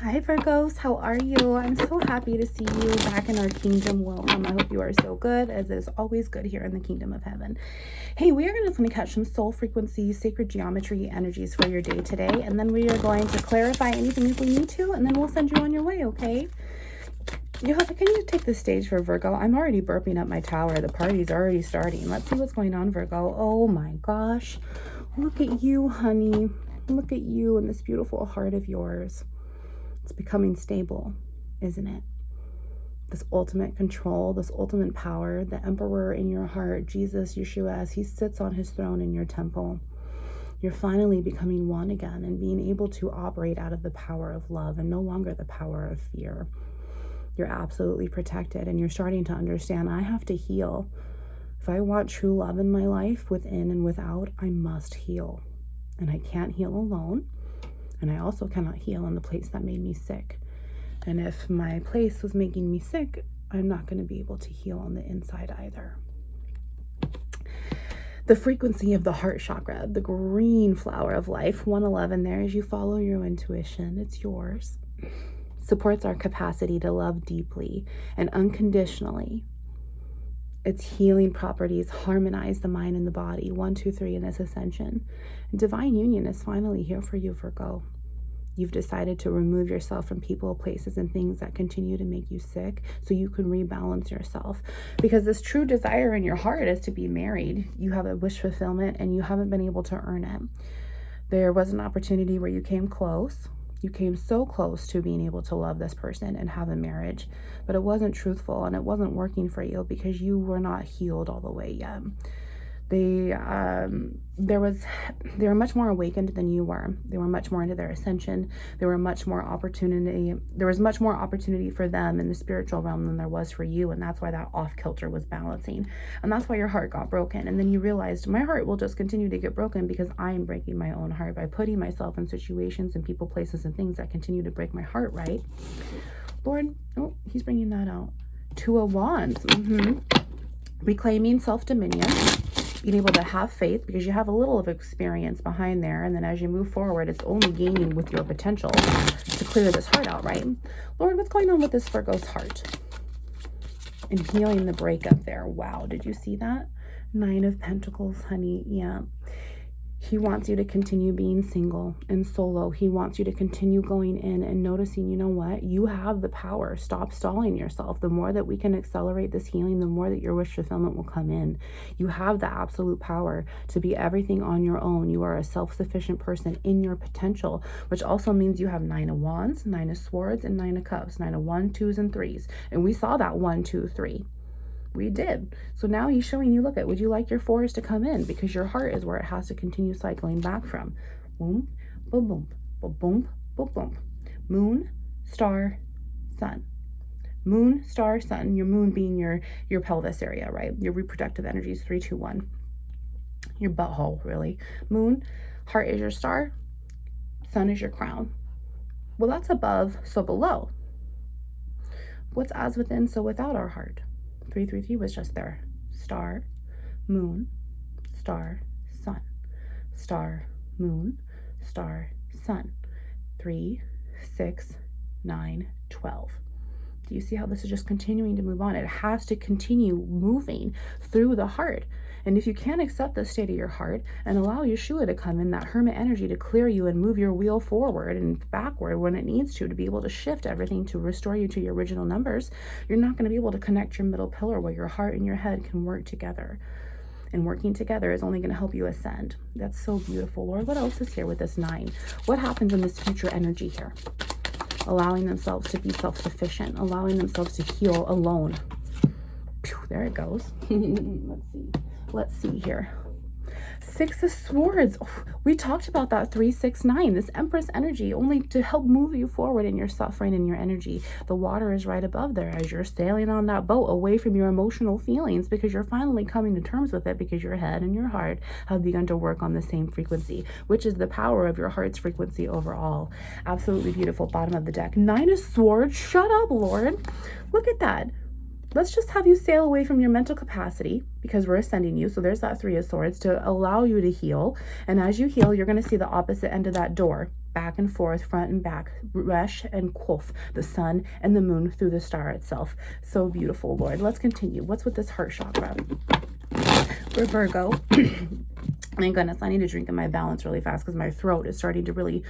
Hi Virgos, how are you? I'm so happy to see you back in our kingdom. Welcome. I hope you are so good, as is always good here in the kingdom of heaven. Hey, we are going to catch some soul frequencies, sacred geometry energies for your day today, and then we are going to clarify anything if we need to, and then we'll send you on your way, okay? Can you take the stage for Virgo? I'm already burping up my tower. The party's already starting. Let's see what's going on, Virgo. Oh my gosh. Look at you, honey. Look at you and this beautiful heart of yours. It's becoming stable, isn't it? This ultimate control, this ultimate power, the emperor in your heart, Jesus, Yeshua, as he sits on his throne in your temple. You're finally becoming one again and being able to operate out of the power of love and no longer the power of fear. You're absolutely protected, and you're starting to understand, I have to heal. If I want true love in my life, within and without, I must heal. And I can't heal alone. And I also cannot heal in the place that made me sick. And if my place was making me sick, I'm not going to be able to heal on the inside either. The frequency of the heart chakra, the green flower of life, 111 there, as you follow your intuition, it's yours. Supports our capacity to love deeply and unconditionally. Its healing properties harmonize the mind and the body. 1, 2, 3 in this ascension. Divine union is finally here for you, Virgo. You've decided to remove yourself from people, places, and things that continue to make you sick so you can rebalance yourself. Because this true desire in your heart is to be married. You have a wish fulfillment and you haven't been able to earn it. There was an opportunity where you came close. You came so close to being able to love this person and have a marriage, but it wasn't truthful and it wasn't working for you because you were not healed all the way yet. They were much more awakened than you were. They were much more into their ascension. There was much more opportunity for them in the spiritual realm than there was for you, and that's why that off-kilter was balancing. And that's why your heart got broken. And then you realized, my heart will just continue to get broken because I am breaking my own heart by putting myself in situations and people, places, and things that continue to break my heart, right? Lord, oh, he's bringing that out. 2 of Wands. Reclaiming self-dominion. Being able to have faith because you have a little of experience behind there, and then as you move forward, it's only gaining with your potential to clear this heart out, right? Lord, what's going on with this Virgo's heart? And healing the breakup there. Wow, did you see that? 9 of Pentacles, honey. Yeah. He wants you to continue being single and solo. He wants you to continue going in and noticing, you know what? You have the power. Stop stalling yourself. The more that we can accelerate this healing, the more that your wish fulfillment will come in. You have the absolute power to be everything on your own. You are a self-sufficient person in your potential, which also means you have 9 of Wands, 9 of Swords, and 9 of Cups. 9 of 1, 2s, and 3s. And we saw that 1, 2, 3. We did. So now he's showing you, look at, would you like your 4s to come in? Because your heart is where it has to continue cycling back from. Boom, boom, boom, boom, boom, boom, boom. Moon, star, sun. Moon, star, sun. Your moon being your pelvis area, right? Your reproductive energies, 3, 2, 1. Your butthole, really. Moon, heart is your star. Sun is your crown. Well, that's above, so below. What's as within, so without our heart? 333 was just there. Star, moon, star, sun. Star, moon, star, sun. 3, 6, 9, 12. Do you see how this is just continuing to move on? It has to continue moving through the heart. And if you can't accept the state of your heart and allow Yeshua to come in, that hermit energy, to clear you and move your wheel forward and backward when it needs to be able to shift everything to restore you to your original numbers, you're not going to be able to connect your middle pillar where your heart and your head can work together. And working together is only going to help you ascend. That's so beautiful. Lord, what else is here with this 9? What happens in this future energy here? Allowing themselves to be self-sufficient, allowing themselves to heal alone. Pew, there it goes. Let's see here. 6 of Swords. Oh, we talked about that 3, 6, 9. This Empress energy, only to help move you forward in your suffering and your energy. The water is right above there as you're sailing on that boat away from your emotional feelings, because you're finally coming to terms with it, because your head and your heart have begun to work on the same frequency, which is the power of your heart's frequency overall. Absolutely beautiful. Bottom of the deck. 9 of Swords. Shut up, Lord. Look at that. Let's just have you sail away from your mental capacity, because we're ascending you. So there's that 3 of Swords to allow you to heal. And as you heal, you're going to see the opposite end of that door back and forth, front and back, Resh and Kuf, the sun and the moon through the star itself. So beautiful, Lord. Let's continue. What's with this heart chakra? For Virgo, my goodness, I need to drink in my balance really fast because my throat is starting to really,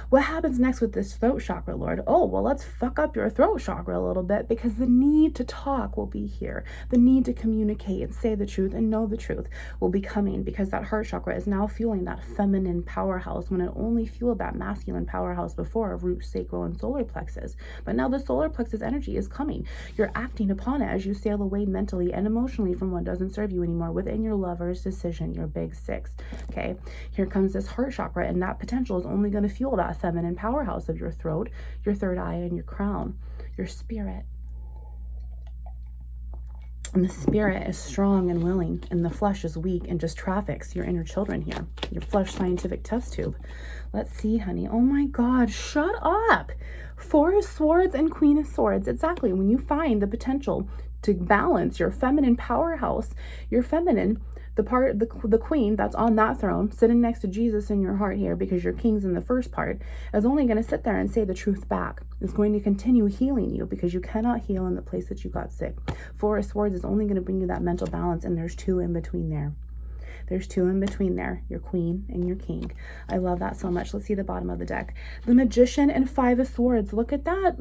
What happens next with this throat chakra, Lord? Oh, well, let's fuck up your throat chakra a little bit, because the need to talk will be here. The need to communicate and say the truth and know the truth will be coming, because that heart chakra is now fueling that feminine powerhouse when it only fueled that masculine powerhouse before of root, sacral, and solar plexus. But now the solar plexus energy is coming. You're acting upon it as you sail away mentally and emotionally from what doesn't serve you anymore within your lover's decision, your big six. Okay, here comes this heart chakra, and that potential is only going to fuel that feminine powerhouse of your throat, your third eye, and your crown, your spirit. And the spirit is strong and willing, and the flesh is weak and just traffics your inner children here, your flesh scientific test tube. Let's see, honey. Oh my God, shut up. Four of Swords and Queen of Swords. Exactly. When you find the potential to balance your feminine powerhouse, your feminine, the queen that's on that throne, sitting next to Jesus in your heart here, because your king's in the first part, is only going to sit there and say the truth back. It's going to continue healing you, because you cannot heal in the place that you got sick. Four of Swords is only going to bring you that mental balance, and there's two in between there. There's two in between there, your queen and your king. I love that so much. Let's see the bottom of the deck. The Magician and Five of Swords. Look at that.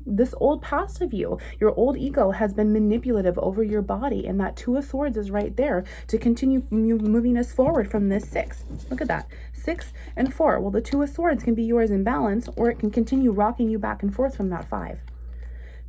This old past of you, your old ego has been manipulative over your body, and that Two of Swords is right there to continue moving us forward from this six. Look at that. 6 and 4. Well, the Two of Swords can be yours in balance, or it can continue rocking you back and forth from that 5.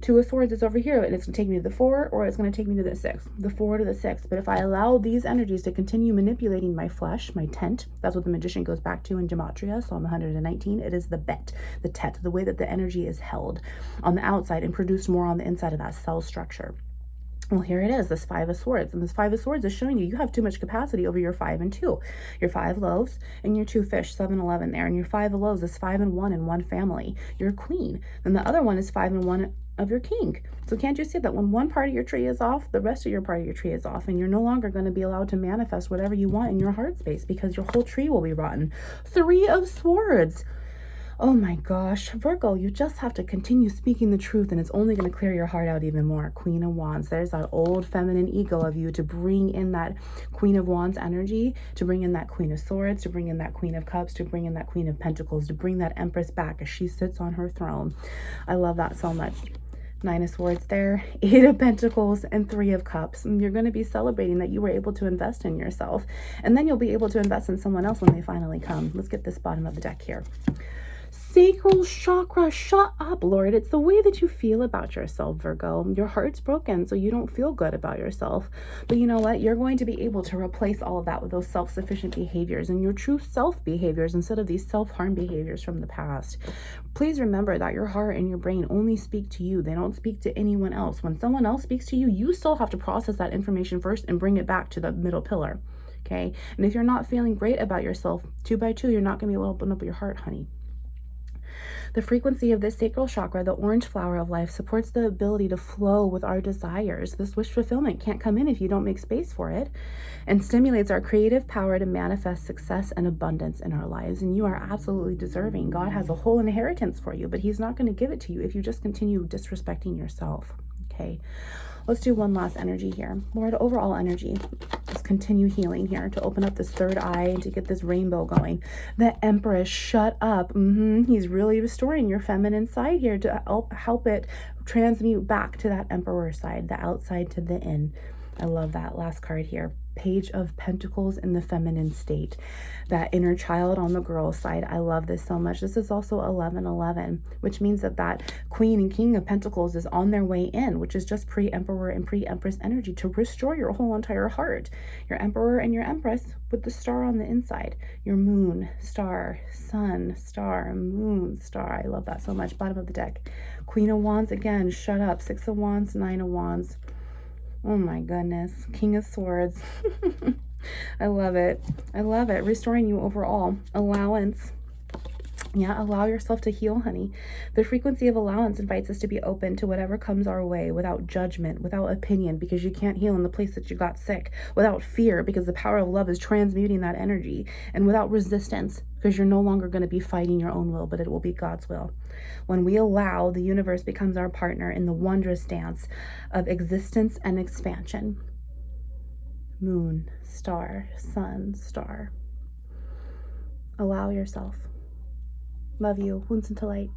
Two of Swords is over here, and it's going to take me to the 4, or it's going to take me to the 6. The 4 to the 6. But if I allow these energies to continue manipulating my flesh, my tent, that's what the Magician goes back to in Gematria, Psalm 119. It is the bet, the tet, the way that the energy is held on the outside and produced more on the inside of that cell structure. Well, here it is, this Five of Swords. And this Five of Swords is showing you have too much capacity over your 5 and 2. Your 5 loaves and your 2 fish, 7, 11 there. And your 5 of loaves is 5 and 1 in one family. You're a queen. Then the other one is 5 and 1 of your king. So can't you see that when one part of your tree is off, the rest of your part of your tree is off, and you're no longer going to be allowed to manifest whatever you want in your heart space, because your whole tree will be rotten. 3 of Swords. Oh my gosh, Virgo, you just have to continue speaking the truth, and it's only going to clear your heart out even more. Queen of Wands. There's that old feminine ego of you to bring in that Queen of Wands energy, to bring in that Queen of Swords, to bring in that Queen of Cups, to bring in that Queen of Pentacles, to bring that Empress back as she sits on her throne. I love that so much. 9 of Swords there, 8 of Pentacles, and 3 of Cups. And you're going to be celebrating that you were able to invest in yourself. And then you'll be able to invest in someone else when they finally come. Let's get this bottom of the deck here. Sacral Chakra. Shut up, Lord. It's the way that you feel about yourself, Virgo. Your heart's broken, so you don't feel good about yourself. But you know what? You're going to be able to replace all of that with those self-sufficient behaviors and your true self behaviors instead of these self-harm behaviors from the past. Please remember that your heart and your brain only speak to you. They don't speak to anyone else. When someone else speaks to you, you still have to process that information first and bring it back to the middle pillar. Okay? And if you're not feeling great about yourself, 2 by 2, you're not going to be able to open up your heart, honey. The frequency of this sacral chakra, the orange flower of life, supports the ability to flow with our desires. This wish fulfillment can't come in if you don't make space for it, and stimulates our creative power to manifest success and abundance in our lives. And you are absolutely deserving. God has a whole inheritance for you, but he's not going to give it to you if you just continue disrespecting yourself. Okay. Let's do one last energy here. Lord, overall energy. Let's continue healing here to open up this third eye and to get this rainbow going. The Empress, shut up. He's really restoring your feminine side here to help it transmute back to that Emperor side, the outside to the in. I love that last card here. Page of Pentacles in the feminine state. That inner child on the girl side. I love this so much. This is also 1111, which means that that Queen and King of Pentacles is on their way in, which is just pre-Emperor and pre-Empress energy to restore your whole entire heart. Your Emperor and your Empress with the star on the inside. Your moon, star, sun, star, moon, star. I love that so much. Bottom of the deck. Queen of Wands again. Shut up. 6 of Wands, 9 of Wands. Oh my goodness. King of Swords. I love it. I love it. Restoring you overall. Allowance. Yeah, allow yourself to heal, honey. The frequency of allowance invites us to be open to whatever comes our way without judgment, without opinion, because you can't heal in the place that you got sick, without fear, because the power of love is transmuting that energy, and without resistance, because you're no longer going to be fighting your own will, but it will be God's will. When we allow, the universe becomes our partner in the wondrous dance of existence and expansion. Moon, star, sun, star. Allow yourself. Love you. Wounds into light.